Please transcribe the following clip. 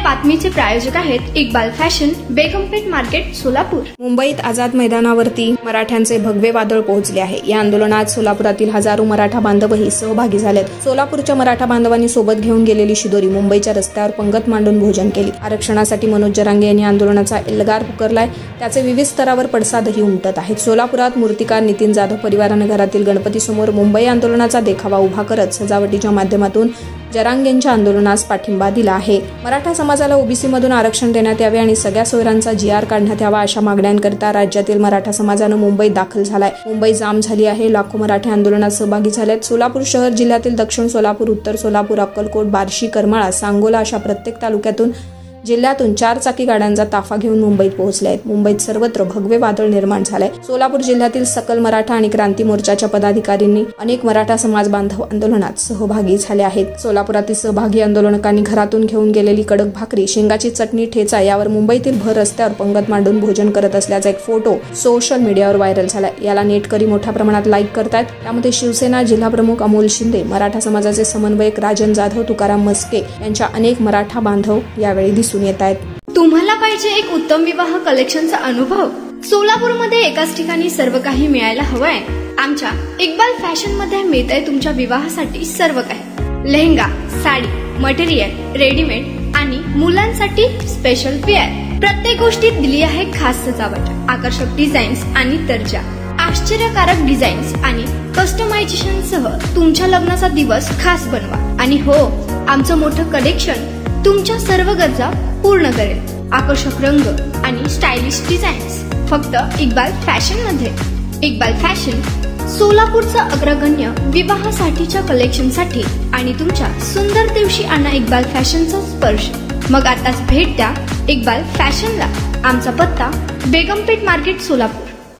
बातमीचे प्रायोजक आहेत Iqbal fashion, बेगमपेठ market, Solapur. मुंबईत आझाद मैदानावरती मराठ्यांचे भगवे वादळ पोहोचले आहे। या आंदोलनात सोलापुरातील हजारो मराठा बांधवही सहभागी झालेत। सोलापूरच्या मराठा बांधवांनी सोबत घेऊन गेलेली शिदोरी मुंबईच्या रस्त्यावर पंगत मांडून भोजन केली। आरक्षणासाठी मनोज जरांगे यांनी आंदोलनाचा एल्गार पुकारलाय, त्याचे विविध स्तरावर पडसादही उमटत आहेत। सोलापुरात मूर्तिकार नितीन जाधव परिवाराने घरातील गणपतीसमोर मुंबई आंदोलनाचा देखावा उभा करत सजावटीच्या माध्यमातून जरांगेंच्या आंदोलनास पाठिंबा दिला आहे। मराठा समाजाला ओबीसी मधून आरक्षण देण्यात यावे आणि सगळ्या सोयरांचा जीआर काढण्यात यावा अशा मागण्यांकरता राज्यातील मराठा समाजाने मुंबईत दाखल झालाय। मुंबई जाम झाली आहे। लाखो मराठे आंदोलनात सहभागी झालेत। सोलापूर शहर जिल्ह्यातील दक्षिण सोलापूर, उत्तर सोलापूर, अक्कलकोट, बार्शी, करमाळा, सांगोला अशा प्रत्येक तालुक्यातून जिल्ह्यातून 4 चाकी गाड्यांचा ताफा घेऊन मुंबईत पोहोचले आहेत। मुंबईत सर्वत्र भगवे वादळ निर्माण झाले। सोलापूर जिल्ह्यातील सकल मराठा आणि क्रांती मोर्चाच्या पदाधिकाऱ्यांनी अनेक मराठा समाज बांधव आंदोलनात सहभागी झाले आहेत। सोलापुरातील सहभागी आंदोलकांनी घरातून घेऊन गेलेली कडक भाकरी, शेंगाची चटणी, ठेचा यावर मुंबईतील भर रस्त्यावर पंगत मांडून भोजन करत असल्याचा एक फोटो सोशल मीडियावर व्हायरल झालाय। याला नेटकरी मोठ्या प्रमाणात लाईक करतायत। त्यामध्ये शिवसेना जिल्हा प्रमुख अमोल शिंदे, मराठा समाजाचे समन्वयक राजन जाधव, तुकाराम मस्के यांच्या अनेक मराठा बांधव यावेळी दिसून येत आहेत। तुम्हाला पाहिजे एक उत्तम विवाह कलेक्शनचा अनुभव? सोलापूरमध्ये एकाच ठिकाणी सर्व काही मिळायला हवंय। आमच्या इक्बाल फॅशन मध्ये मिळतंय तुमच्या विवाहासाठी सर्व काही। लेहंगा, साडी, मटेरियल, रेडीमेड आणि मुलांसाठी स्पेशल वेअर। प्रत्येक गोष्टीत दिली आहे खास सजावट, आकर्षक डिझाईन्स आणि दर्जा, आश्चर्यकारक डिझाईन्स आणि कस्टमायझेशन सह तुमच्या लग्नाचा दिवस खास बनवा। आणि हो, आमचं मोठं कलेक्शन तुमच्या सर्व गरजा पूर्ण करेल। आकर्षक रंग आणि स्टायलिश डिझाईन्स फक्त इक्बाल फॅशन मध्ये। इक्बाल फॅशन सोलापूरचा अग्रगण्य विवाहासाठीच्या कलेक्शनसाठी आणि तुमच्या सुंदर दिवशी आणा इक्बाल फॅशनचा स्पर्श। मग आताच भेट द्या इक्बाल फॅशनला। आमचा पत्ता बेगमपेठ मार्केट, सोलापूर।